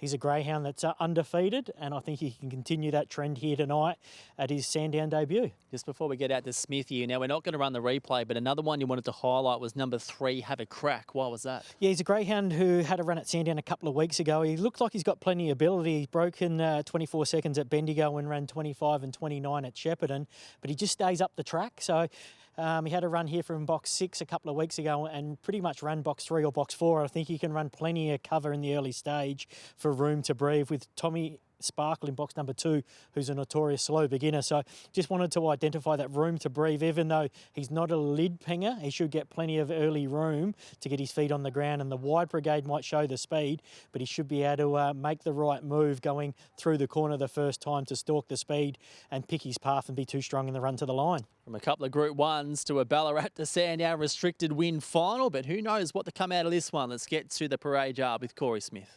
He's a greyhound that's undefeated, and I think he can continue that trend here tonight at his Sandown debut. Just before we get out to Smith here, now we're not going to run the replay, but another one you wanted to highlight was number 3, Have a Crack. Why was that? Yeah, he's a greyhound who had a run at Sandown a couple of weeks ago. He looked like he's got plenty of ability. He's broken 24 seconds at Bendigo and ran 25 and 29 at Shepparton, but he just stays up the track. So he had a run here from box 6 a couple of weeks ago and pretty much ran box 3 or box 4. I think he can run plenty of cover in the early stage for Room to Breathe with Tommy Sparkle in box number 2, who's a notorious slow beginner. So just wanted to identify that Room to Breathe. Even though he's not a lid pinger, he should get plenty of early room to get his feet on the ground, and the Wide Brigade might show the speed, but he should be able to make the right move going through the corner the first time to stalk the speed and pick his path and be too strong in the run to the line. From a couple of Group 1s to a Ballarat to Sandown restricted win final, but who knows what to come out of this one. Let's get to the parade yard with Corey Smith.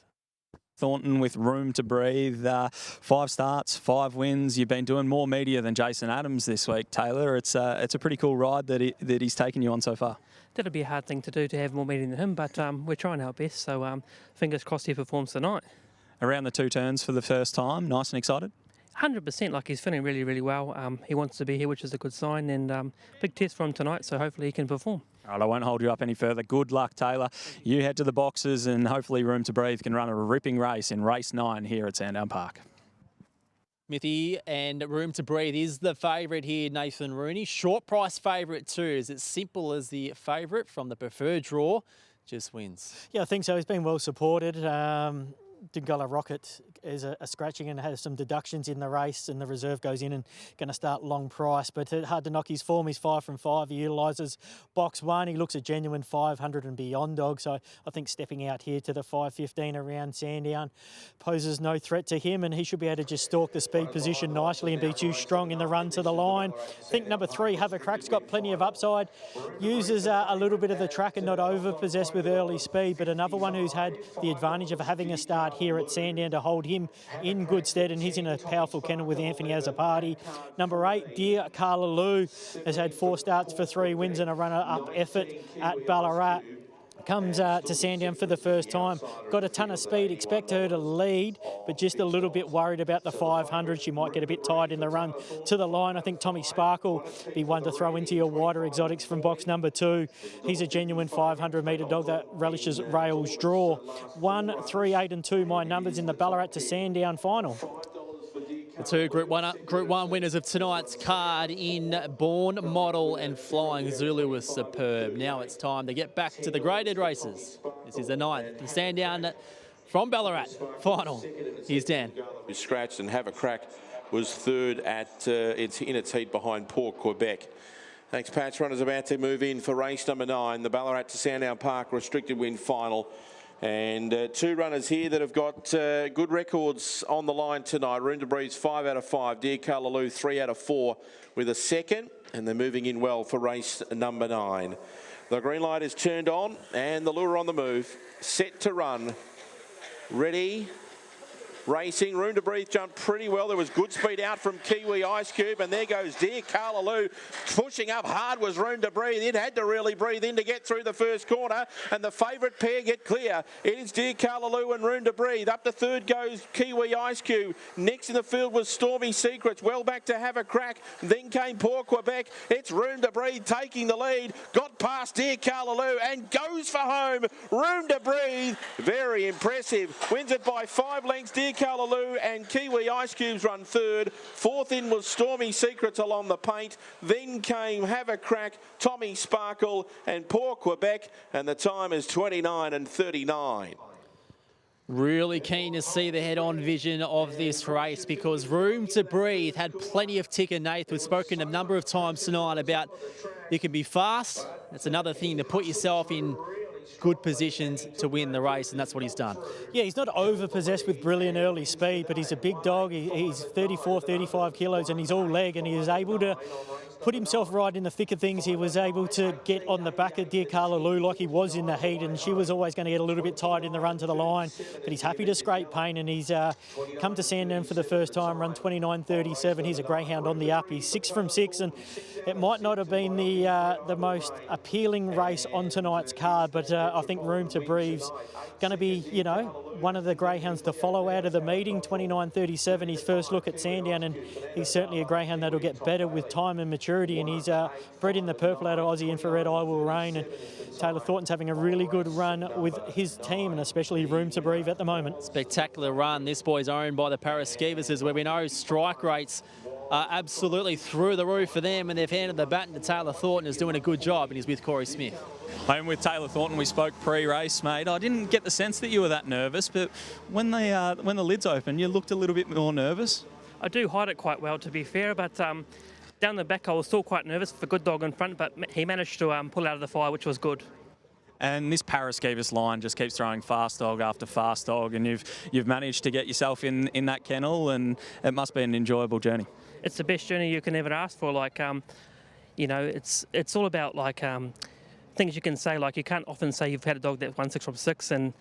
Thornton with Room to Breathe. 5 starts, 5 wins. You've been doing more media than Jason Adams this week, Taylor. It's a pretty cool ride that he's taken you on so far. That'll be a hard thing to do, to have more media than him, but we're trying our best. So fingers crossed he performs tonight. Around the 2 turns for the first time. Nice and excited? 100%. Like, he's feeling really, really well. He wants to be here, which is a good sign, and big test for him tonight, so hopefully he can perform. All right, I won't hold you up any further. Good luck, Taylor. You head to the boxes, and hopefully Room to Breathe can run a ripping race in race 9 here at Sandown Park. Smithy, and Room to Breathe is the favourite here, Nathan Rooney. Short price favourite too. Is it simple as the favourite from the preferred draw just wins? Yeah, I think so. He's been well supported. Dingala Rocket is a scratching and has some deductions in the race, and the reserve goes in and going to start long price, but hard to knock his form. He's 5 from 5. He utilises box 1. He looks a genuine 500 and beyond dog, so I think stepping out here to the 5.15 around Sandown poses no threat to him, and he should be able to just stalk the speed position nicely and be too strong in the run to the line. I think number 3, Have a Crack's got plenty of upside, uses a little bit of the track and not over-possessed with early speed, but another one who's had the advantage of having a start here at Sandown to hold him in good stead, and he's in a powerful kennel with Anthony Azzopardi. Number 8, Dear Carla Lou, has had 4 starts for 3 wins and a runner-up effort at Ballarat. Comes to Sandown for the first time. Got a ton of speed, expect her to lead, but just a little bit worried about the 500. She might get a bit tired in the run to the line. I think Tommy Sparkle be one to throw into your wider exotics from box number 2. He's a genuine 500-metre dog that relishes rails draw. 1, 3, 8 and 2, my numbers in the Ballarat to Sandown final. The 2 Group 1 winners of tonight's card in Born, Model and Flying Zulu was superb. Now it's time to get back to the graded races. This is the 9th, the Sandown from Ballarat final. Here's Dan. Scratched, and Have a Crack was 3rd at in its heat behind Port Quebec. Thanks, Patch. Runners about to move in for race number 9, the Ballarat to Sandown Park restricted win final. And 2 runners here that have got good records on the line tonight. Room to Breathe 5 out of 5. Dear Carlaloo 3 out of 4 with a second. And they're moving in well for race number 9. The green light is turned on and the lure on the move. Set to run. Ready. Racing. Room to Breathe jumped pretty well. There was good speed out from Kiwi Ice Cube, and there goes Dear Carlaloo. Pushing up hard was Room to Breathe. It had to really breathe in to get through the first corner, and the favourite pair get clear. It is Dear Carlaloo and Room to Breathe. Up to 3rd goes Kiwi Ice Cube. Next in the field was Stormy Secrets. Well back to Have a Crack. Then came Port Quebec. It's Room to Breathe taking the lead. Got past Dear Carlaloo and goes for home. Room to Breathe. Very impressive. Wins it by 5 lengths. Dear Carlaloo and Kiwi Ice Cubes run 3rd. 4th in was Stormy Secrets along the paint. Then came Have a Crack, Tommy Sparkle and Port Quebec, and the time is 29 and 39. Really keen to see the head-on vision of this race, because Room to Breathe had plenty of ticker. Nath, we've spoken a number of times tonight about you can be fast. That's another thing, to put yourself in good positions to win the race, and that's what he's done. Yeah, he's not over-possessed with brilliant early speed, but he's a big dog. He's 34, 35 kilos, and he's all leg, and he is able to put himself right in the thick of things. He was able to get on the back of Dear Carlaloo like he was in the heat, and she was always going to get a little bit tired in the run to the line, but he's happy to scrape pain, and he's come to Sandown for the first time, run 29.37. He's a greyhound on the up. He's 6 from 6, and it might not have been the most appealing race on tonight's card, but I think Room to Breathe's going to be, you know, one of the greyhounds to follow out of the meeting. 29.37, his first look at Sandown, and he's certainly a greyhound that'll get better with time and maturity. And he's bred in the purple out of Aussie Infrared, I Will Reign. And Taylor Thornton's having a really good run with his team, and especially Room to Breathe at the moment. Spectacular run. This boy's owned by the Paraskivises, where we know strike rates are absolutely through the roof for them, and they've handed the baton to Taylor Thornton, who's doing a good job, and he's with Corey Smith. I'm with Taylor Thornton. We spoke pre-race, mate. I didn't get the sense that you were that nervous, but when the lids opened, you looked a little bit more nervous. I do hide it quite well, to be fair, but down the back I was still quite nervous for Good Dog in front, but he managed to pull out of the fire, which was good. And this Paraskivis line just keeps throwing fast dog after fast dog, and you've managed to get yourself in that kennel, and it must be an enjoyable journey. It's the best journey you can ever ask for. Like, you know, it's all about like things you can say. Like, you can't often say you've had a dog that won 6 from 6, and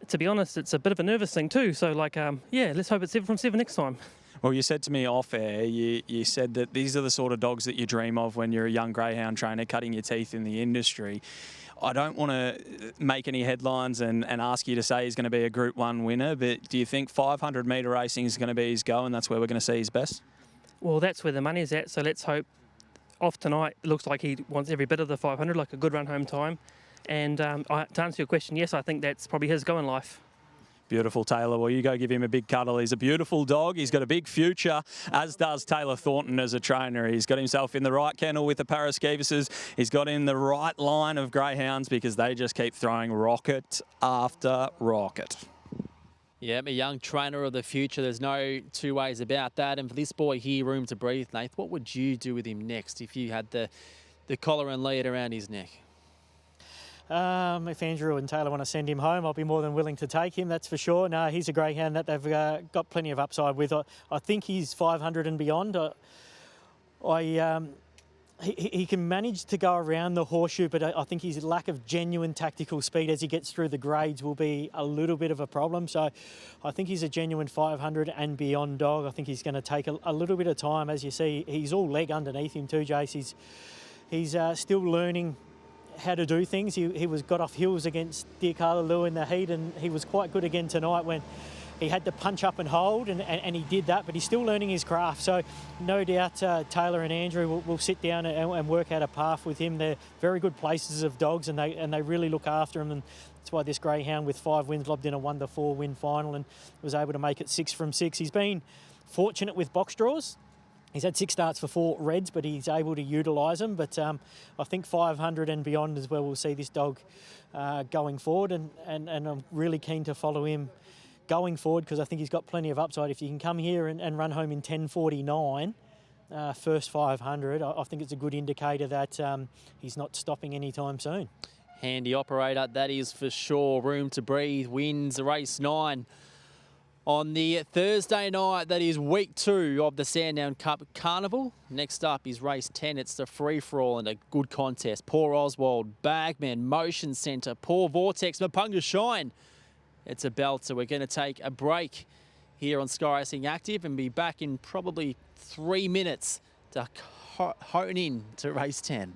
to be honest, it's a bit of a nervous thing too. So like, yeah, let's hope it's 7 from 7 next time. Well, you said to me off air, you said that these are the sort of dogs that you dream of when you're a young greyhound trainer cutting your teeth in the industry. I don't want to make any headlines and ask you to say he's going to be a Group 1 winner, but do you think 500 metre racing is going to be his go, and that's where we're going to see his best? Well, that's where the money's at, so let's hope. Off tonight, it looks like he wants every bit of the 500, like a good run home time. And to answer your question, yes, I think that's probably his go in life. Beautiful, Taylor. Well, you go give him a big cuddle. He's a beautiful dog. He's got a big future, as does Taylor Thornton as a trainer. He's got himself in the right kennel with the Paraskivises. He's got in the right line of greyhounds because they just keep throwing rocket after rocket. Yeah, a young trainer of the future. There's no two ways about that. And for this boy here, Room to Breathe, Nath, what would you do with him next if you had the collar and lead around his neck? If Andrew and Taylor want to send him home, I'll be more than willing to take him, that's for sure. No, he's a greyhound that they've got plenty of upside with. I think he's 500 and beyond. He can manage to go around the horseshoe, but I think his lack of genuine tactical speed as he gets through the grades will be a little bit of a problem. So I think he's a genuine 500 and beyond dog. I think he's going to take a little bit of time. As you see, he's all leg underneath him too, Jace. He's still learning how to do things. He got off hills against Dear Carla Lou in the heat, and he was quite good again tonight when he had to punch up and hold, and he did that, but he's still learning his craft. So no doubt Taylor and Andrew will sit down and work out a path with him. They're very good places of dogs, and they really look after him, and that's why this greyhound with 5 wins lobbed in a 1-4 win final and was able to make it 6 from 6. He's been fortunate with box draws. He's had 6 starts for 4 reds, but he's able to utilise them. But I think 500 and beyond is where we'll see this dog going forward, and I'm really keen to follow him going forward because I think he's got plenty of upside. If you can come here and run home in 10.49, first 500, I think it's a good indicator that he's not stopping anytime soon. Handy operator, that is for sure. Room to Breathe wins race 9. On the Thursday night, that is week 2 of the Sandown Cup Carnival. Next up is race 10. It's the free-for-all and a good contest. Poor Oswald, Bagman, Motion Centre, Poor Vortex, Mapunga Shine. It's a belter. We're going to take a break here on Sky Racing Active and be back in probably 3 minutes to hone in to race 10.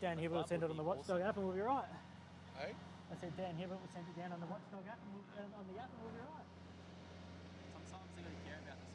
Dan Hibbert will send it on the Watchdog app and we'll be right. Hey? I said Dan Hibbert will send it down on the Watchdog app and on the app and we'll be right. Sometimes they don't care about the